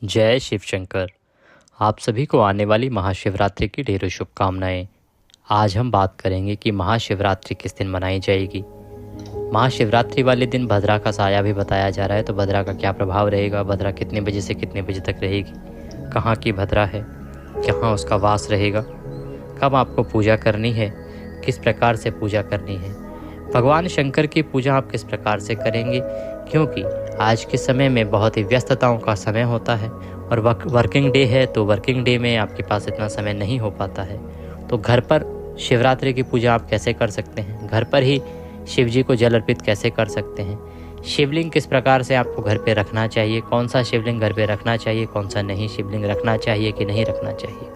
जय शिव शंकर। आप सभी को आने वाली महाशिवरात्रि की ढेरों शुभकामनाएं। आज हम बात करेंगे कि महाशिवरात्रि किस दिन मनाई जाएगी। महाशिवरात्रि वाले दिन भद्रा का साया भी बताया जा रहा है, तो भद्रा का क्या प्रभाव रहेगा, भद्रा कितने बजे से कितने बजे तक रहेगी, कहाँ की भद्रा है, कहाँ उसका वास रहेगा, कब आपको पूजा करनी है, किस प्रकार से पूजा करनी है, भगवान शंकर की पूजा आप किस प्रकार से करेंगे, क्योंकि आज के समय में बहुत ही व्यस्तताओं का समय होता है और वर्किंग डे है, तो वर्किंग डे में आपके पास इतना समय नहीं हो पाता है। तो घर पर शिवरात्रि की पूजा आप कैसे कर सकते हैं, घर पर ही शिव जी को जल अर्पित कैसे कर सकते हैं, शिवलिंग किस प्रकार से आपको घर पे रखना चाहिए, कौन सा शिवलिंग घर पे रखना चाहिए, कौन सा नहीं शिवलिंग रखना चाहिए कि नहीं रखना चाहिए,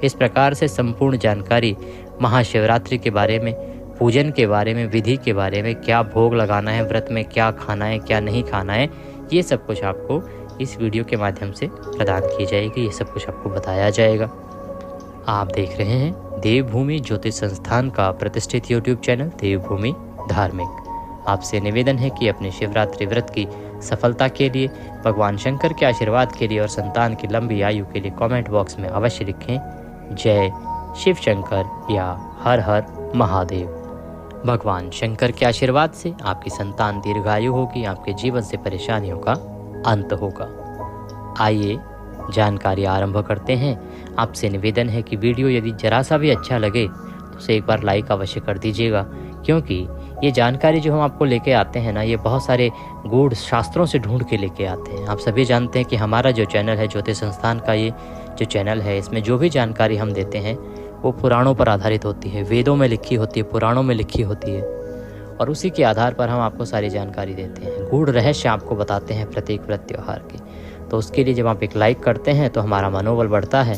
इस प्रकार से संपूर्ण जानकारी महाशिवरात्रि के बारे में, पूजन के बारे में, विधि के बारे में, क्या भोग लगाना है, व्रत में क्या खाना है क्या नहीं खाना है, ये सब कुछ आपको इस वीडियो के माध्यम से प्रदान की जाएगी। ये सब कुछ आपको बताया जाएगा। आप देख रहे हैं देवभूमि ज्योतिष संस्थान का प्रतिष्ठित यूट्यूब चैनल देवभूमि धार्मिक। आपसे निवेदन है कि अपने शिवरात्रि व्रत की सफलता के लिए, भगवान शंकर के आशीर्वाद के लिए और संतान की लंबी आयु के लिए कमेंट बॉक्स में अवश्य लिखें जय शिव शंकर या हर हर महादेव। भगवान शंकर के आशीर्वाद से आपकी संतान दीर्घायु होगी, आपके जीवन से परेशानियों का अंत होगा। आइए जानकारी आरंभ करते हैं। आपसे निवेदन है कि वीडियो यदि जरा सा भी अच्छा लगे तो उसे एक बार लाइक अवश्य कर दीजिएगा, क्योंकि ये जानकारी जो हम आपको लेके आते हैं ना, ये बहुत सारे गूढ़ शास्त्रों से ढूंढ के लेके आते हैं। आप सभी जानते हैं कि हमारा जो चैनल है ज्योतिष संस्थान का, ये जो चैनल है, इसमें जो भी जानकारी हम देते हैं वो पुराणों पर आधारित होती है, वेदों में लिखी होती है, पुराणों में लिखी होती है, और उसी के आधार पर हम आपको सारी जानकारी देते हैं, गूढ़ रहस्य आपको बताते हैं प्रत्येक व्रत त्योहार के। तो उसके लिए जब आप एक लाइक करते हैं तो हमारा मनोबल बढ़ता है।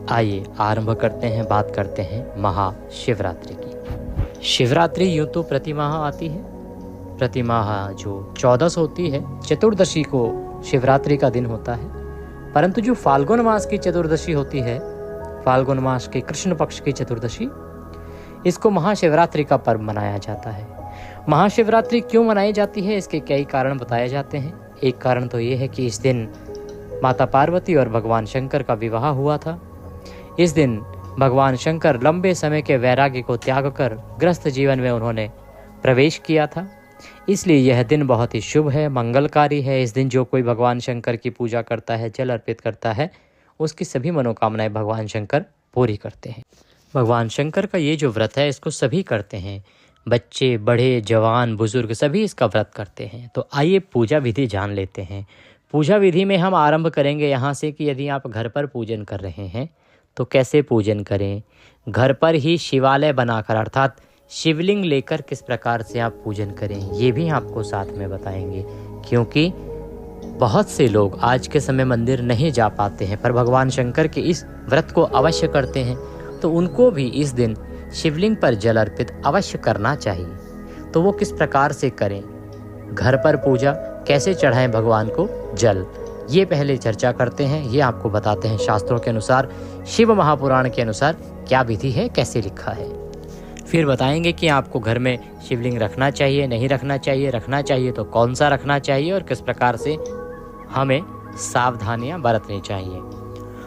आइए आरंभ करते हैं, बात करते हैं महाशिवरात्रि की। शिवरात्रि यूँ तो प्रति माह आती है, प्रति माह जो 14 होती है, चतुर्दशी को शिवरात्रि का दिन होता है, परंतु जो फाल्गुन मास की चतुर्दशी होती है, फाल्गुन मास के कृष्ण पक्ष की चतुर्दशी, इसको महाशिवरात्रि का पर्व मनाया जाता है। महाशिवरात्रि क्यों मनाई जाती है, इसके कई कारण बताए जाते हैं। एक कारण तो ये है कि इस दिन माता पार्वती और भगवान शंकर का विवाह हुआ था। इस दिन भगवान शंकर लंबे समय के वैराग्य को त्याग कर गृहस्थ जीवन में उन्होंने प्रवेश किया था, इसलिए यह दिन बहुत ही शुभ है, मंगलकारी है। इस दिन जो कोई भगवान शंकर की पूजा करता है, जल अर्पित करता है, उसकी सभी मनोकामनाएं भगवान शंकर पूरी करते हैं। भगवान शंकर का ये जो व्रत है, इसको सभी करते हैं, बच्चे, बड़े, जवान, बुजुर्ग सभी इसका व्रत करते हैं। तो आइए पूजा विधि जान लेते हैं। पूजा विधि में हम आरंभ करेंगे यहाँ से कि यदि आप घर पर पूजन कर रहे हैं तो कैसे पूजन करें। घर पर ही शिवालय बनाकर, अर्थात शिवलिंग लेकर किस प्रकार से आप पूजन करें, ये भी आपको साथ में बताएंगे, क्योंकि बहुत से लोग आज के समय मंदिर नहीं जा पाते हैं पर भगवान शंकर के इस व्रत को अवश्य करते हैं, तो उनको भी इस दिन शिवलिंग पर जल अर्पित अवश्य करना चाहिए। तो वो किस प्रकार से करें, घर पर पूजा कैसे चढ़ाएं भगवान को जल, ये पहले चर्चा करते हैं। ये आपको बताते हैं शास्त्रों के अनुसार, शिव महापुराण के अनुसार क्या विधि है, कैसे लिखा है। फिर बताएंगे कि आपको घर में शिवलिंग रखना चाहिए, नहीं रखना चाहिए, रखना चाहिए तो कौन सा रखना चाहिए और किस प्रकार से हमें सावधानियां बरतनी चाहिए।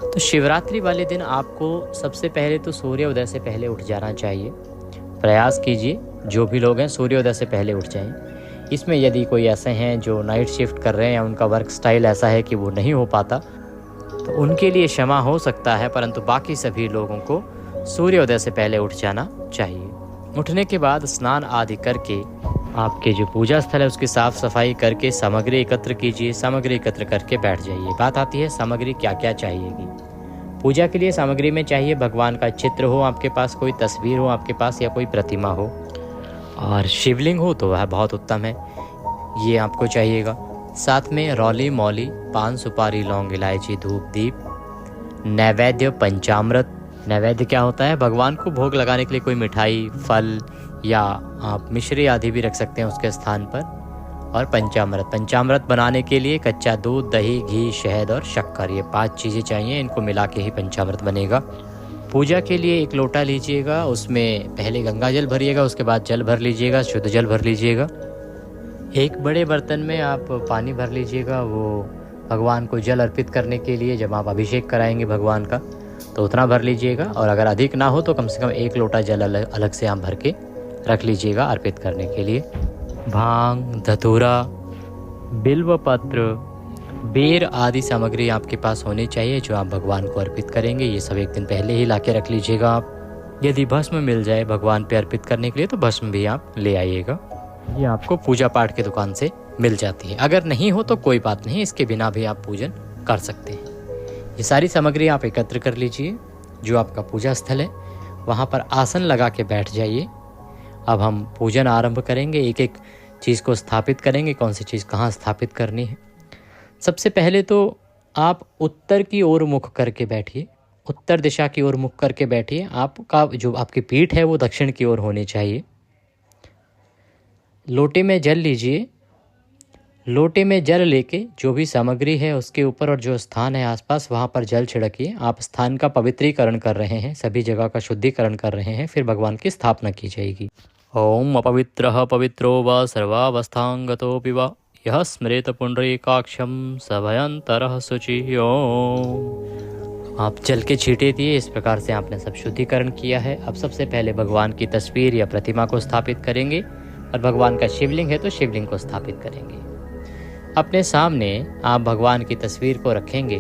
तो शिवरात्रि वाले दिन आपको सबसे पहले तो सूर्योदय से पहले उठ जाना चाहिए। प्रयास कीजिए जो भी लोग हैं सूर्योदय से पहले उठ जाएं। इसमें यदि कोई ऐसे हैं जो नाइट शिफ्ट कर रहे हैं या उनका वर्क स्टाइल ऐसा है कि वो नहीं हो पाता, तो उनके लिए क्षमा हो सकता है, परंतु बाकी सभी लोगों को सूर्योदय से पहले उठ जाना चाहिए। उठने के बाद स्नान आदि करके आपके जो पूजा स्थल है उसकी साफ सफाई करके सामग्री एकत्र कीजिए। सामग्री एकत्र करके बैठ जाइए। बात आती है सामग्री क्या क्या चाहिएगी। पूजा के लिए सामग्री में चाहिए भगवान का चित्र हो आपके पास, कोई तस्वीर हो आपके पास या कोई प्रतिमा हो, और शिवलिंग हो तो वह बहुत उत्तम है, ये आपको चाहिएगा। साथ में रौली, मौली, पान, सुपारी, लौंग, इलायची, धूप, दीप, नैवेद्य, पंचामृत। नैवेद्य क्या होता है, भगवान को भोग लगाने के लिए कोई मिठाई, फल या आप मिश्री आदि भी रख सकते हैं उसके स्थान पर। और पंचामृत, पंचामृत बनाने के लिए कच्चा दूध, दही, घी, शहद और शक्कर, ये 5 चीज़ें चाहिए, इनको मिला के ही पंचामृत बनेगा। पूजा के लिए एक लोटा लीजिएगा, उसमें पहले गंगा जल भरिएगा, उसके बाद जल भर लीजिएगा, शुद्ध जल भर लीजिएगा। एक बड़े बर्तन में आप पानी भर लीजिएगा, वो भगवान को जल अर्पित करने के लिए जब आप अभिषेक कराएंगे भगवान का तो उतना भर लीजिएगा, और अगर अधिक ना हो तो कम से कम 1 लोटा जल अलग से आप भर के रख लीजिएगा अर्पित करने के लिए। भांग, धतूरा, बिल्व पत्र, बेर आदि सामग्री आपके पास होनी चाहिए जो आप भगवान को अर्पित करेंगे। ये सब एक दिन पहले ही ला के रख लीजिएगा आप। यदि भस्म मिल जाए भगवान पे अर्पित करने के लिए तो भस्म भी आप ले आइएगा। ये आपको पूजा पाठ की दुकान से मिल जाती है। अगर नहीं हो तो कोई बात नहीं, इसके बिना भी आप पूजन कर सकते हैं। ये सारी सामग्री आप एकत्र कर लीजिए। जो आपका पूजा स्थल है वहाँ पर आसन लगा के बैठ जाइए। अब हम पूजन आरंभ करेंगे, एक एक चीज़ को स्थापित करेंगे, कौन सी चीज़ कहाँ स्थापित करनी है। सबसे पहले तो आप उत्तर की ओर मुख करके बैठिए, उत्तर दिशा की ओर मुख करके बैठिए। आपका जो आपकी पीठ है वो दक्षिण की ओर होनी चाहिए। लोटे में जल लीजिए। लोटे में जल लेके जो भी सामग्री है उसके ऊपर और जो स्थान है आसपास वहाँ पर जल छिड़किए। आप स्थान का पवित्रीकरण कर रहे हैं, सभी जगह का शुद्धिकरण कर रहे हैं, फिर भगवान की स्थापना की जाएगी। ओम अपवित्रः पवित्रो व सर्वावस्थांगतोऽपि वा यः स्मरेत पुंडरीकाक्षं स भयंतरः शुचिः। ओम। आप जल के छींटे दिए। इस प्रकार से आपने सब शुद्धिकरण किया है। अब सबसे पहले भगवान की तस्वीर या प्रतिमा को स्थापित करेंगे, और भगवान का शिवलिंग है तो शिवलिंग को स्थापित करेंगे। अपने सामने आप भगवान की तस्वीर को रखेंगे।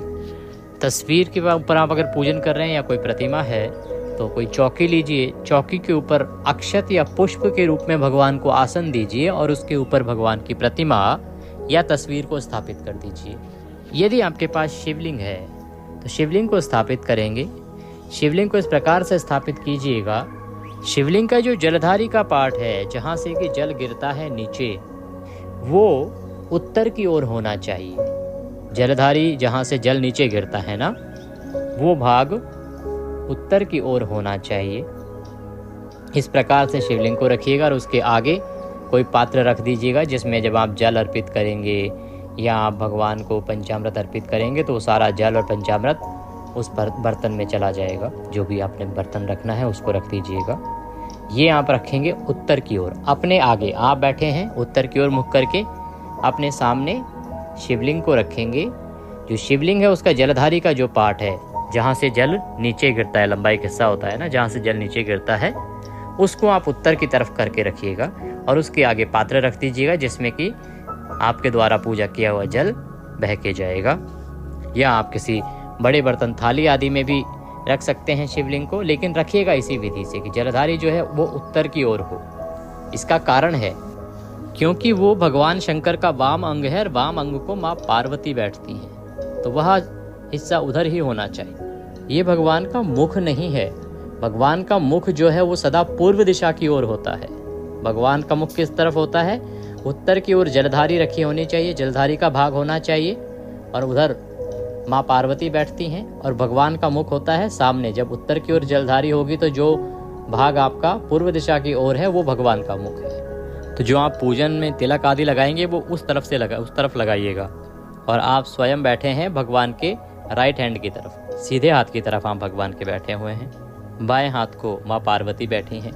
तस्वीर के ऊपर आप अगर पूजन कर रहे हैं या कोई प्रतिमा है तो कोई चौकी लीजिए। चौकी के ऊपर अक्षत या पुष्प के रूप में भगवान को आसन दीजिए और उसके ऊपर भगवान की प्रतिमा या तस्वीर को स्थापित कर दीजिए। यदि आपके पास शिवलिंग है तो शिवलिंग को स्थापित करेंगे। शिवलिंग को इस प्रकार से स्थापित कीजिएगा, शिवलिंग का जो जलधारी का पार्ट है जहाँ से कि जल गिरता है नीचे, वो उत्तर की ओर होना चाहिए। जलधारी जहाँ से जल नीचे गिरता है ना, वो भाग उत्तर की ओर होना चाहिए। इस प्रकार से शिवलिंग को रखिएगा और उसके आगे कोई पात्र रख दीजिएगा जिसमें जब आप जल अर्पित करेंगे या आप भगवान को पंचामृत अर्पित करेंगे तो सारा जल और पंचामृत उस बर्तन में चला जाएगा। जो भी आपने बर्तन रखना है उसको रख दीजिएगा। ये आप रखेंगे उत्तर की ओर। अपने आगे आप बैठे हैं उत्तर की ओर मुख करके, अपने सामने शिवलिंग को रखेंगे। जो शिवलिंग है उसका जलधारी का जो पार्ट है जहाँ से जल नीचे गिरता है, लंबाई का हिस्सा होता है ना जहाँ से जल नीचे गिरता है, उसको आप उत्तर की तरफ करके रखिएगा और उसके आगे पात्र रख दीजिएगा जिसमें कि आपके द्वारा पूजा किया हुआ जल बह के जाएगा। या आप किसी बड़े बर्तन, थाली आदि में भी रख सकते हैं शिवलिंग को, लेकिन रखिएगा इसी विधि से कि जलधारी जो है वो उत्तर की ओर हो। इसका कारण है क्योंकि वो भगवान शंकर का वाम अंग है और वाम अंग को माँ पार्वती बैठती हैं, तो वह हिस्सा उधर ही होना चाहिए। ये भगवान का मुख नहीं है। भगवान का मुख जो है वो सदा पूर्व दिशा की ओर होता है। भगवान का मुख किस तरफ होता है? उत्तर की ओर जलधारी रखी होनी चाहिए, जलधारी का भाग होना चाहिए, और उधर माँ पार्वती बैठती हैं और भगवान का मुख होता है सामने। जब उत्तर की ओर जलधारी होगी तो जो भाग आपका पूर्व दिशा की ओर है वो भगवान का मुख है। तो जो आप पूजन में तिलक आदि लगाएंगे वो उस तरफ लगाइएगा। और आप स्वयं बैठे हैं भगवान के राइट हैंड की तरफ, सीधे हाथ की तरफ आप भगवान के बैठे हुए हैं। बाएं हाथ को माँ पार्वती बैठी हैं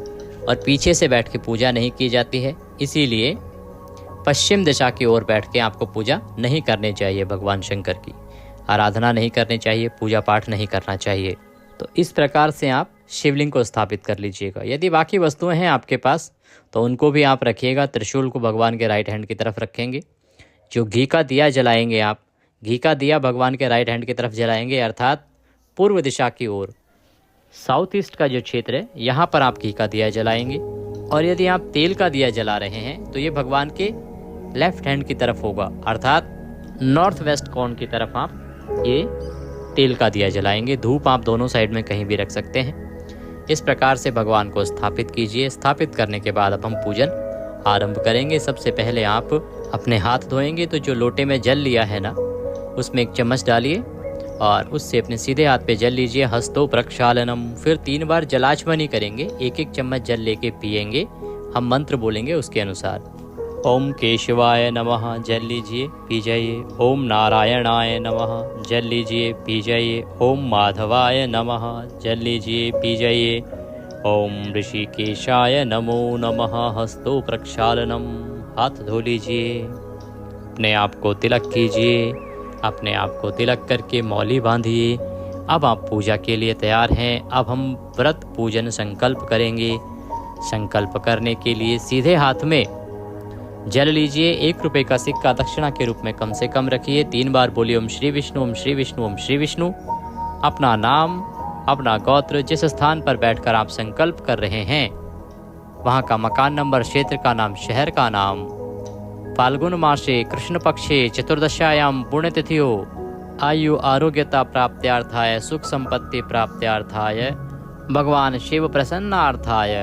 और पीछे से बैठ के पूजा नहीं की जाती है, इसीलिए पश्चिम दिशा की ओर बैठ के आपको पूजा नहीं करनी चाहिए। भगवान शंकर की आराधना नहीं करनी चाहिए, पूजा पाठ नहीं करना चाहिए। तो इस प्रकार से आप शिवलिंग को स्थापित कर लीजिएगा। यदि बाकी वस्तुएं हैं आपके पास तो उनको भी आप रखिएगा। त्रिशूल को भगवान के राइट हैंड की तरफ रखेंगे। जो घी का दिया जलाएंगे आप, घी का दिया भगवान के राइट हैंड की तरफ जलाएंगे, अर्थात पूर्व दिशा की ओर, साउथ ईस्ट का जो क्षेत्र है यहाँ पर आप घी का दिया जलाएंगे। और यदि आप तेल का दिया जला रहे हैं तो ये भगवान के लेफ्ट हैंड की तरफ होगा, अर्थात नॉर्थ वेस्ट कॉर्नर की तरफ आप ये तेल का दिया जलाएंगे। धूप आप दोनों साइड में कहीं भी रख सकते हैं। इस प्रकार से भगवान को स्थापित कीजिए। स्थापित करने के बाद अब हम पूजन आरंभ करेंगे। सबसे पहले आप अपने हाथ धोएंगे, तो जो लोटे में जल लिया है ना उसमें एक चम्मच डालिए और उससे अपने सीधे हाथ पे जल लीजिए। हस्तो प्रक्षालनम, फिर 3 बार जलाचमनी करेंगे। एक एक चम्मच जल लेके पिएंगे। हम मंत्र बोलेंगे उसके अनुसार। ओम केशवाय नमः, जल लीजिए पी जाइए। ओम नारायणाय नमः, जल लीजिए पी जाइए। ओम माधवाय नमः, जल लीजिए पी जाइए। ओम ऋषिकेशाय नमो नमः, हस्तो प्रक्षालनम, हाथ धो लीजिए। अपने आप को तिलक कीजिए। अपने आप को तिलक करके मौली बांधिए। अब आप पूजा के लिए तैयार हैं। अब हम व्रत पूजन संकल्प करेंगे। संकल्प करने के लिए सीधे हाथ में जल लीजिए। 1 रुपये का सिक्का दक्षिणा के रूप में कम से कम रखिए। 3 बार बोलिए ओम श्री विष्णु, ओम श्री विष्णु, ओम श्री विष्णु। अपना नाम, अपना गोत्र, जिस स्थान पर बैठकर आप संकल्प कर रहे हैं वहाँ का मकान नंबर, क्षेत्र का नाम, शहर का नाम, फाल्गुन मासे कृष्ण पक्षे चतुर्दशायाम पुण्यतिथियो आयु आरोग्यता प्राप्त्यार्थाय सुख संपत्ति प्राप्त्यार्थाय भगवान शिव प्रसन्नार्थाय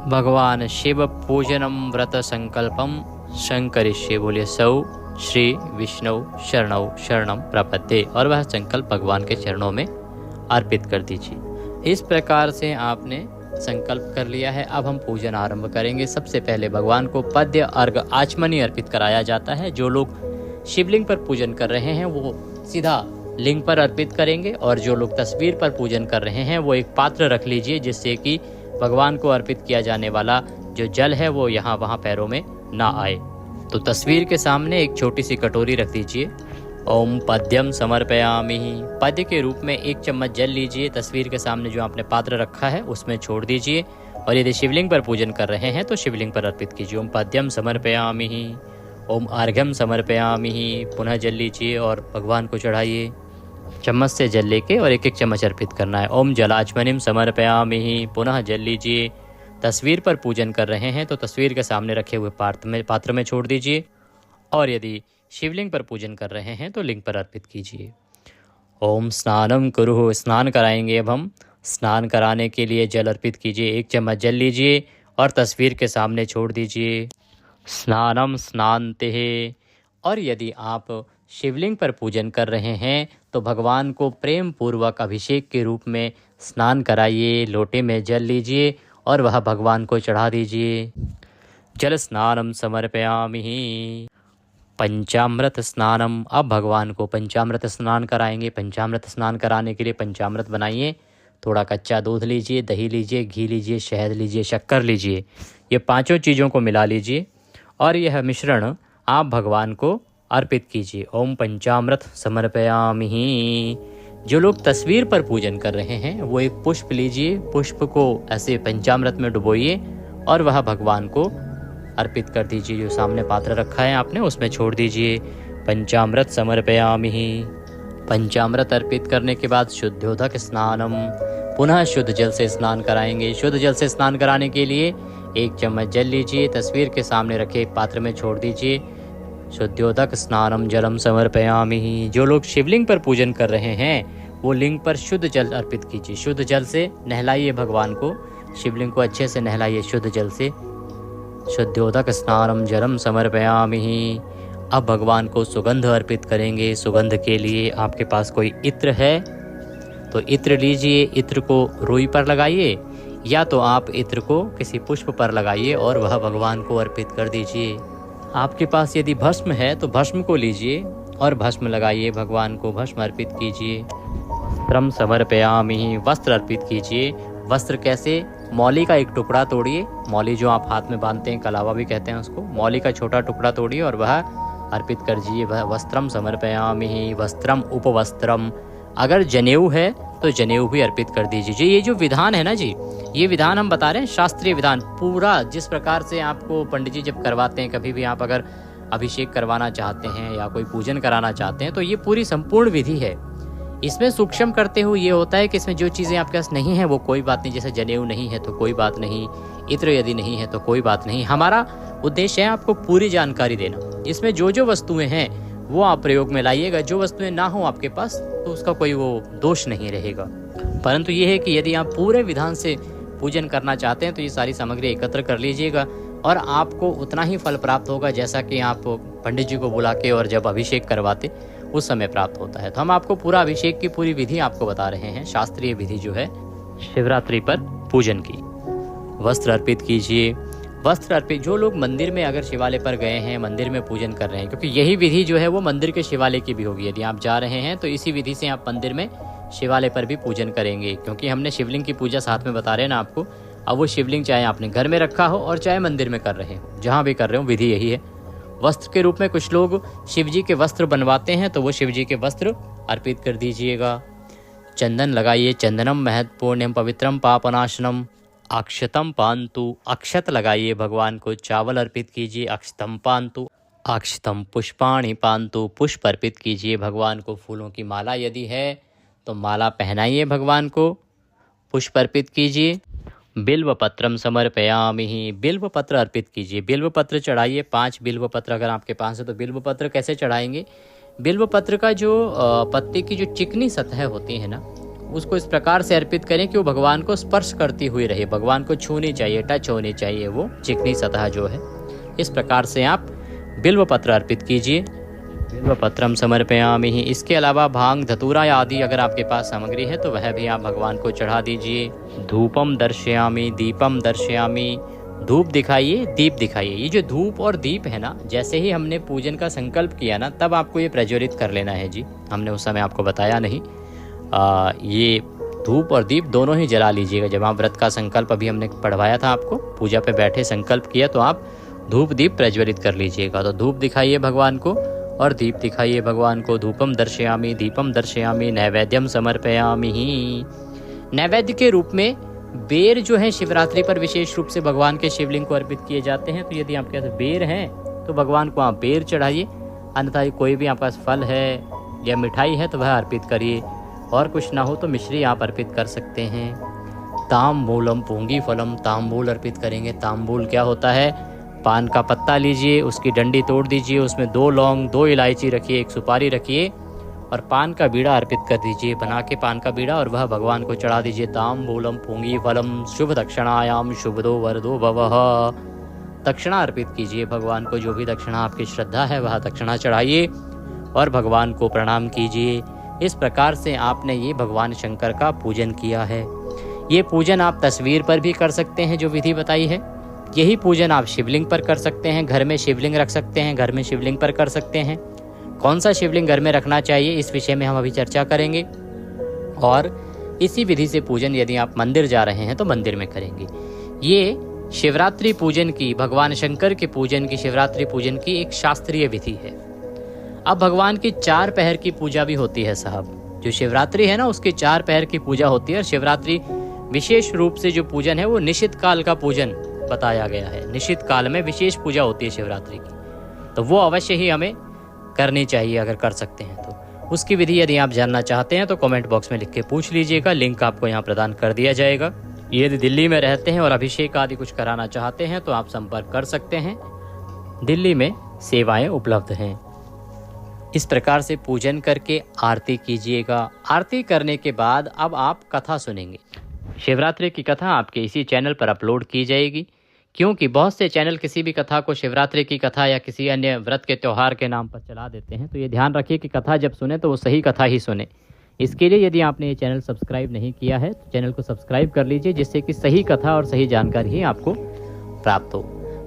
भगवान शिव पूजनम व्रत संकल्पम शंकरिष्ये। बोलिए सौ श्री विष्णु शरणौ शरणम प्रपद्ये, और वह संकल्प भगवान के चरणों में अर्पित कर दीजिए। इस प्रकार से आपने संकल्प कर लिया है। अब हम पूजन आरंभ करेंगे। सबसे पहले भगवान को पद्य अर्घ आचमनी अर्पित कराया जाता है। जो लोग शिवलिंग पर पूजन कर रहे हैं वो सीधा लिंग पर अर्पित करेंगे, और जो लोग तस्वीर पर पूजन कर रहे हैं वो एक पात्र रख लीजिए जिससे कि भगवान को अर्पित किया जाने वाला जो जल है वो यहाँ वहाँ पैरों में ना आए। तो तस्वीर के सामने एक छोटी सी कटोरी रख दीजिए। ओम पद्यम समर्पयामि। पद्य के रूप में 1 चम्मच जल लीजिए। तस्वीर के सामने जो आपने पात्र रखा है उसमें छोड़ दीजिए, और यदि शिवलिंग पर पूजन कर रहे हैं तो शिवलिंग पर अर्पित कीजिए। ओम पद्यम समर्पयामि, ओम अर्घ्यम समर्पयामि। पुनः जल लीजिए और भगवान को चढ़ाइए। चम्मच से जल लेके और 1-1 चम्मच अर्पित करना है। ओम जलाचमनिम समर्पयामि। पुनः जल लीजिए। तस्वीर पर पूजन कर रहे हैं तो तस्वीर के सामने रखे हुए पात्र में छोड़ दीजिए, और यदि शिवलिंग पर पूजन कर रहे हैं तो लिंग पर अर्पित कीजिए। ओम स्नानम कुरु। स्नान कराएंगे। अब हम स्नान कराने के लिए जल अर्पित कीजिए। 1 चम्मच जल लीजिए और तस्वीर के सामने छोड़ दीजिए। स्नानम स्नानते। और यदि आप शिवलिंग पर पूजन कर रहे हैं तो भगवान को प्रेम पूर्वक अभिषेक के रूप में स्नान कराइए। लोटे में जल लीजिए और वह भगवान को चढ़ा दीजिए। जल स्नानम समर्पयामि। पंचामृत स्नानम। अब भगवान को पंचामृत स्नान कराएंगे। पंचामृत स्नान कराने के लिए पंचामृत बनाइए। थोड़ा कच्चा दूध लीजिए, दही लीजिए, घी लीजिए, शहद लीजिए, शक्कर लीजिए। ये 5 चीज़ों को मिला लीजिए और यह मिश्रण आप भगवान को अर्पित कीजिए। ओम पंचामृत समर्पयामि। जो लोग तस्वीर पर पूजन कर रहे हैं वो एक पुष्प लीजिए। पुष्प को ऐसे पंचामृत में डुबोइए और वह भगवान को अर्पित कर दीजिए। जो सामने पात्र रखा है आपने उसमें छोड़ दीजिए। पंचामृत समर्पयामि। पंचामृत अर्पित करने के बाद शुद्धोदक स्नानम। पुनः शुद्ध जल से स्नान कराएंगे। शुद्ध जल से स्नान कराने के लिए 1 चम्मच जल लीजिए। तस्वीर के सामने रखे पात्र में छोड़ दीजिए। शुद्धोदक स्नानम जलम समर्पयामि। जो लोग शिवलिंग पर पूजन कर रहे हैं वो लिंग पर शुद्ध जल अर्पित कीजिए। शुद्ध जल से नहलाइए भगवान को। शिवलिंग को अच्छे से नहलाइए शुद्ध जल से। शुद्धोदक स्नानम जलम समर्पयामि। अब भगवान को सुगंध अर्पित करेंगे। सुगंध के लिए आपके पास कोई इत्र है तो इत्र लीजिए। इत्र को रुई पर लगाइए या तो आप इत्र को किसी पुष्प पर लगाइए और वह भगवान को अर्पित कर दीजिए। आपके पास यदि भस्म है तो भस्म को लीजिए और भस्म लगाइए। भगवान को भस्म अर्पित कीजिए। वस्त्रम समर्पयामि। वस्त्र अर्पित कीजिए। वस्त्र कैसे? मौली का एक टुकड़ा तोड़िए। मौली जो आप हाथ में बांधते हैं, कलावा भी कहते हैं उसको। मौली का छोटा टुकड़ा तोड़िए और वह अर्पित कर दीजिए। वह वस्त्रम समर्पयामि। वस्त्रम उपवस्त्रम। अगर जनेऊ है तो जनेऊ भी अर्पित कर दीजिए। ये जो विधान है ना जी, ये विधान हम बता रहे हैं, शास्त्रीय विधान पूरा। जिस प्रकार से आपको पंडित जी जब करवाते हैं, कभी भी आप अगर अभिषेक करवाना चाहते हैं या कोई पूजन कराना चाहते हैं तो ये पूरी संपूर्ण विधि है। इसमें सूक्ष्म करते हुए ये होता है कि इसमें जो चीज़ें आपके पास नहीं है वो कोई बात नहीं। जैसे जनेऊ नहीं है तो कोई बात नहीं, इत्र यदि नहीं है तो कोई बात नहीं। हमारा उद्देश्य है आपको पूरी जानकारी देना। इसमें जो जो वस्तुएं हैं वो आप प्रयोग में लाइएगा। जो वस्तुएं ना हो आपके पास तो उसका कोई वो दोष नहीं रहेगा। परंतु ये है कि यदि आप पूरे विधान से पूजन करना चाहते हैं तो ये सारी सामग्री एकत्र कर लीजिएगा और आपको उतना ही फल प्राप्त होगा जैसा कि आप पंडित जी को बुला के और जब अभिषेक करवाते उस समय प्राप्त होता है। तो हम आपको पूरा अभिषेक की पूरी विधि आपको बता रहे हैं, शास्त्रीय विधि जो है शिवरात्रि पर पूजन की। वस्त्र अर्पित कीजिए। वस्त्र अर्पित, जो लोग मंदिर में अगर शिवालय पर गए हैं, मंदिर में पूजन कर रहे हैं, क्योंकि यही विधि जो है वो मंदिर के शिवालय की भी होगी। यदि आप जा रहे हैं तो इसी विधि से आप मंदिर में शिवालय पर भी पूजन करेंगे, क्योंकि हमने शिवलिंग की पूजा साथ में बता रहे हैं ना आपको। अब वो शिवलिंग चाहे आपने घर में रखा हो और चाहे मंदिर में कर रहे हो, जहाँ भी कर रहे हो विधि यही है। वस्त्र के रूप में कुछ लोग शिव जी के वस्त्र बनवाते हैं, तो वो शिव जी के वस्त्र अर्पित कर दीजिएगा। चंदन लगाइए, चंदनम महत्वपूर्णम पवित्रम पापनाशनम अक्षतम पान्तु, अक्षत लगाइए भगवान को। चावल अर्पित कीजिए, अक्षतम पान्तु, अक्षतम पुष्पाणि पान्तु, पुष्प अर्पित कीजिए भगवान को। फूलों की माला यदि है तो माला पहनाइए भगवान को, पुष्प अर्पित कीजिए। बिल्व पत्रम समर्पयामि, बिल्व पत्र अर्पित कीजिए, बिल्व पत्र चढ़ाइए। 5 बिल्व पत्र अगर आपके पास है तो बिल्व पत्र कैसे चढ़ाएंगे? बिल्व पत्र का जो पत्ते की जो चिकनी सतह होती है ना, उसको इस प्रकार से अर्पित करें कि वो भगवान को स्पर्श करती हुई रहे, भगवान को छूनी चाहिए, टच होनी चाहिए वो चिकनी सतह जो है। इस प्रकार से आप बिल्व पत्र अर्पित कीजिए। बिल्व पत्रम समर्पयामि। इसके अलावा भांग धतूरा आदि अगर आपके पास सामग्री है तो वह भी आप भगवान को चढ़ा दीजिए। धूपम दर्शयामि, दीपम दर्शयामि, धूप दिखाइए, दीप दिखाइए। ये जो धूप और दीप है ना, जैसे ही हमने पूजन का संकल्प किया ना, तब आपको ये प्रज्वलित कर लेना है जी। हमने उस समय आपको बताया नहीं, ये धूप और दीप दोनों ही जला लीजिएगा। जब आप व्रत का संकल्प अभी हमने पढ़वाया था आपको, पूजा पे बैठे संकल्प किया, तो आप धूप दीप प्रज्वलित कर लीजिएगा। तो धूप दिखाइए भगवान को और दीप दिखाइए भगवान को। धूपम दर्शयामि, दीपम दर्शयामि, नैवेद्यम समर्पयामि। नैवेद्य के रूप में बेर जो है शिवरात्रि पर विशेष रूप से भगवान के शिवलिंग को अर्पित किए जाते हैं। तो यदि आपके पास बेर हैं तो भगवान को आप बेर चढ़ाइए, अन्यथा कोई भी आपके पास फल है या मिठाई है तो वह अर्पित करिए, और कुछ ना हो तो मिश्री आप अर्पित कर सकते हैं। ताम्बूलम पूंगी फलम, ताम्बूल अर्पित करेंगे। ताम्बूल क्या होता है? पान का पत्ता लीजिए, उसकी डंडी तोड़ दीजिए, उसमें 2 लौंग, 2 इलायची रखिए, 1 सुपारी रखिए और पान का बीड़ा अर्पित कर दीजिए, बना के पान का बीड़ा, और वह भगवान को चढ़ा दीजिए। ताम्बूलम पूंगी फलम शुभ दक्षिणायाम शुभदो वरदो भवः। दक्षिणा अर्पित कीजिए भगवान को, जो भी दक्षिणा आपकी श्रद्धा है वह दक्षिणा चढ़ाइए और भगवान को प्रणाम कीजिए। इस प्रकार से आपने ये भगवान शंकर का पूजन किया है। ये पूजन आप तस्वीर पर भी कर सकते हैं जो विधि बताई है। यही पूजन आप शिवलिंग पर कर सकते हैं, घर में शिवलिंग रख सकते हैं, घर में शिवलिंग पर कर सकते हैं। कौन सा शिवलिंग घर में रखना चाहिए इस विषय में हम अभी चर्चा करेंगे। और इसी विधि से पूजन यदि आप मंदिर जा रहे हैं तो मंदिर में करेंगे। ये शिवरात्रि पूजन की, भगवान शंकर के पूजन की, शिवरात्रि पूजन की एक शास्त्रीय विधि है। अब भगवान की 4 पहर की पूजा भी होती है साहब। जो शिवरात्रि है ना, उसके 4 पहर की पूजा होती है। और शिवरात्रि विशेष रूप से जो पूजन है वो निशित काल का पूजन बताया गया है। निशित काल में विशेष पूजा होती है शिवरात्रि की, तो वो अवश्य ही हमें करनी चाहिए अगर कर सकते हैं तो। उसकी विधि यदि आप जानना चाहते हैं तो कमेंट बॉक्स में लिख के पूछ लीजिएगा, लिंक आपको यहाँ प्रदान कर दिया जाएगा। यदि दिल्ली में रहते हैं और अभिषेक आदि कुछ कराना चाहते हैं तो आप संपर्क कर सकते हैं, दिल्ली में सेवाएं उपलब्ध हैं। इस प्रकार से पूजन करके आरती कीजिएगा। आरती करने के बाद अब आप कथा सुनेंगे। शिवरात्रि की कथा आपके इसी चैनल पर अपलोड की जाएगी, क्योंकि बहुत से चैनल किसी भी कथा को शिवरात्रि की कथा या किसी अन्य व्रत के त्यौहार के नाम पर चला देते हैं। तो ये ध्यान रखिए कि कथा जब सुने तो वो सही कथा ही सुने। इसके लिए यदि आपने ये चैनल सब्सक्राइब नहीं किया है तो चैनल को सब्सक्राइब कर लीजिए, जिससे कि सही कथा और सही जानकारी ही आपको प्राप्त हो।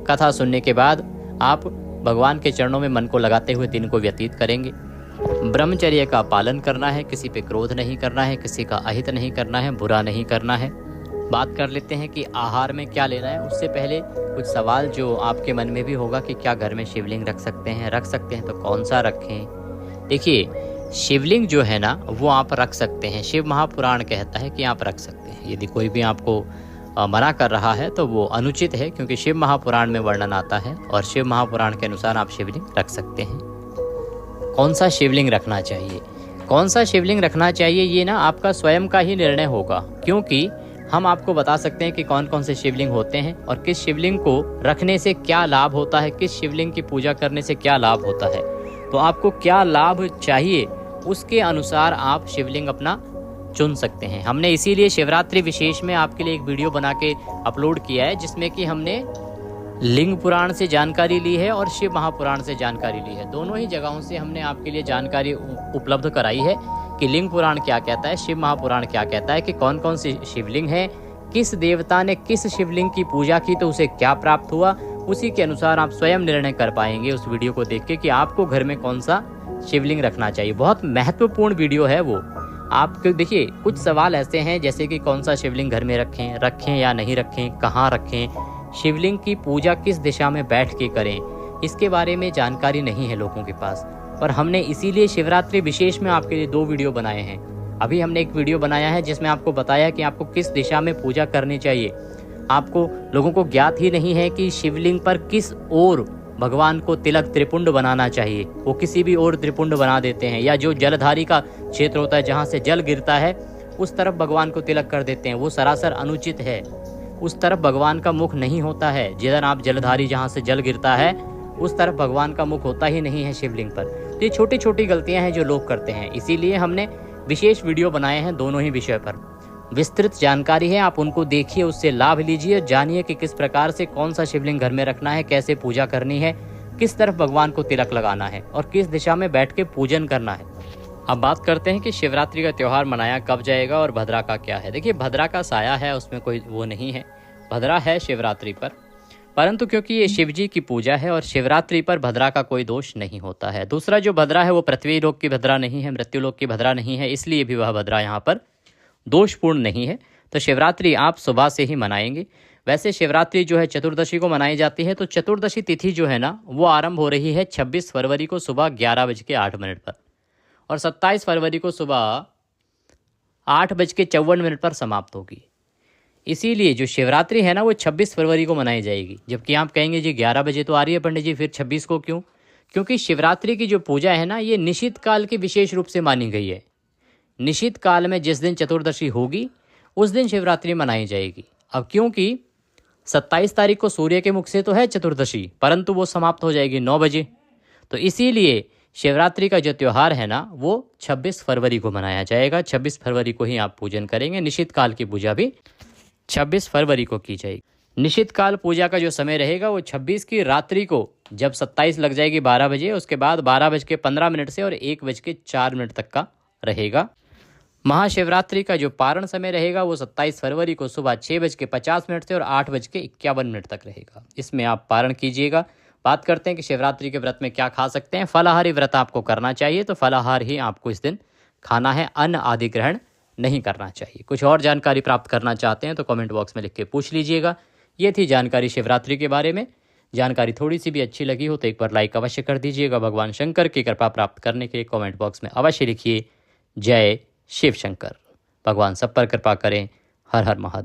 कथा सुनने के बाद आप भगवान के चरणों में मन को लगाते हुए दिन को व्यतीत करेंगे। ब्रह्मचर्य का पालन करना है, किसी पे क्रोध नहीं करना है, किसी का अहित नहीं करना है, बुरा नहीं करना है। बात कर लेते हैं कि आहार में क्या लेना है। उससे पहले कुछ सवाल जो आपके मन में भी होगा कि क्या घर में शिवलिंग रख सकते हैं तो कौन सा रखें। देखिए, शिवलिंग जो है ना वो आप रख सकते हैं। शिव महापुराण कहता है कि आप रख सकते हैं। यदि कोई भी आपको मना कर रहा है तो वो अनुचित है, क्योंकि शिव महापुराण में वर्णन आता है और शिव महापुराण के अनुसार आप शिवलिंग रख सकते हैं। कौन सा शिवलिंग रखना चाहिए, कौन सा शिवलिंग रखना चाहिए, ये ना आपका स्वयं का ही निर्णय होगा, क्योंकि हम आपको बता सकते हैं कि कौन कौन से शिवलिंग होते हैं और किस शिवलिंग को रखने से क्या लाभ होता है, किस शिवलिंग की पूजा करने से क्या लाभ होता है। तो आपको क्या लाभ चाहिए उसके अनुसार आप शिवलिंग अपना चुन सकते हैं। हमने इसीलिए शिवरात्रि विशेष में आपके लिए एक वीडियो बना के अपलोड किया है, जिसमें कि हमने लिंग पुराण से जानकारी ली है और शिव महापुराण से जानकारी ली है। दोनों ही जगहों से हमने आपके लिए जानकारी उपलब्ध कराई है कि लिंग पुराण क्या कहता है, शिव महापुराण क्या कहता है, कि कौन कौन सी शिवलिंग है, किस देवता ने किस शिवलिंग की पूजा की तो उसे क्या प्राप्त हुआ। उसी के अनुसार आप स्वयं निर्णय कर पाएंगे उस वीडियो को देख के कि आपको घर में कौन सा शिवलिंग रखना चाहिए। बहुत महत्वपूर्ण वीडियो है वो। आप देखिए, कुछ सवाल ऐसे हैं जैसे कि कौन सा शिवलिंग घर में रखें या नहीं रखें, कहाँ रखें, शिवलिंग की पूजा किस दिशा में बैठ के करें, इसके बारे में जानकारी नहीं है लोगों के पास। और हमने इसीलिए शिवरात्रि विशेष में आपके लिए 2 वीडियो बनाए हैं। अभी हमने एक वीडियो बनाया है जिसमें आपको बताया कि आपको किस दिशा में पूजा करनी चाहिए। आपको लोगों को ज्ञात ही नहीं है कि शिवलिंग पर किस ओर भगवान को तिलक त्रिपुंड बनाना चाहिए। वो किसी भी ओर त्रिपुंड बना देते हैं, या जो जलधारी का क्षेत्र होता है जहाँ से जल गिरता है उस तरफ भगवान को तिलक कर देते हैं। वो सरासर अनुचित है। उस तरफ भगवान का मुख नहीं होता है। जिधर आप जलधारी जहाँ से जल गिरता है उस तरफ भगवान का मुख होता ही नहीं है शिवलिंग पर। तो ये छोटी छोटी गलतियां हैं जो लोग करते हैं। इसीलिए हमने विशेष वीडियो बनाए हैं दोनों ही विषय पर। विस्तृत जानकारी है, आप उनको देखिए, उससे लाभ लीजिए, जानिए कि किस प्रकार से कौन सा शिवलिंग घर में रखना है, कैसे पूजा करनी है, किस तरफ भगवान को तिलक लगाना है और किस दिशा में बैठ के पूजन करना है। अब बात करते हैं कि शिवरात्रि का त्यौहार मनाया कब जाएगा और भद्रा का क्या है। देखिए, भद्रा का साया है, उसमें कोई वो नहीं है। भद्रा है शिवरात्रि पर, परंतु क्योंकि ये शिव जी की पूजा है और शिवरात्रि पर भद्रा का कोई दोष नहीं होता है। दूसरा जो भद्रा है वो पृथ्वी लोक की भद्रा नहीं है, मृत्यु लोक की भद्रा नहीं है, इसलिए भी वह भद्रा यहाँ पर दोषपूर्ण नहीं है। तो शिवरात्रि आप सुबह से ही मनाएंगे। वैसे शिवरात्रि जो है चतुर्दशी को मनाई जाती है, तो चतुर्दशी तिथि जो है ना वो आरंभ हो रही है 26 फरवरी को सुबह 11:08 पर और 27 फरवरी को सुबह 8:54 पर समाप्त होगी। इसीलिए जो शिवरात्रि है ना वो 26 फरवरी को मनाई जाएगी। जबकि आप कहेंगे जी 11 बजे तो आ रही है पंडित जी, फिर 26 को क्यों? क्योंकि शिवरात्रि की जो पूजा है ना ये निशित काल की विशेष रूप से मानी गई है। निशित काल में जिस दिन चतुर्दशी होगी उस दिन शिवरात्रि मनाई जाएगी। अब क्योंकि 27 तारीख को सूर्य के मुख से तो है चतुर्दशी, परंतु वो समाप्त हो जाएगी 9 बजे। तो इसीलिए शिवरात्रि का जो त्यौहार है ना वो 26 फरवरी को मनाया जाएगा। 26 फरवरी को ही आप पूजन करेंगे। निशित काल की पूजा भी 26 फरवरी को की जाएगी। निशित काल पूजा का जो समय रहेगा वो 26 की रात्रि को, जब 27 लग जाएगी 12 बजे, उसके बाद 12:15 से और 1:04 तक का रहेगा। महाशिवरात्रि का जो पारण समय रहेगा वो 27 फरवरी को सुबह 6:50 से और 8:51 तक रहेगा। इसमें आप पारण कीजिएगा। बात करते हैं कि शिवरात्रि के व्रत में क्या खा सकते हैं। फलाहारी व्रत आपको करना चाहिए, तो फलाहार ही आपको इस दिन खाना है, अन्न आदि ग्रहण नहीं करना चाहिए। कुछ और जानकारी प्राप्त करना चाहते हैं तो कमेंट बॉक्स में लिख के पूछ लीजिएगा। ये थी जानकारी शिवरात्रि के बारे में। जानकारी थोड़ी सी भी अच्छी लगी हो तो एक बार लाइक अवश्य कर दीजिएगा। भगवान शंकर की कृपा प्राप्त करने के लिए कमेंट बॉक्स में अवश्य लिखिए जय शिव शंकर। भगवान सब पर कृपा करें। हर हर महादेव।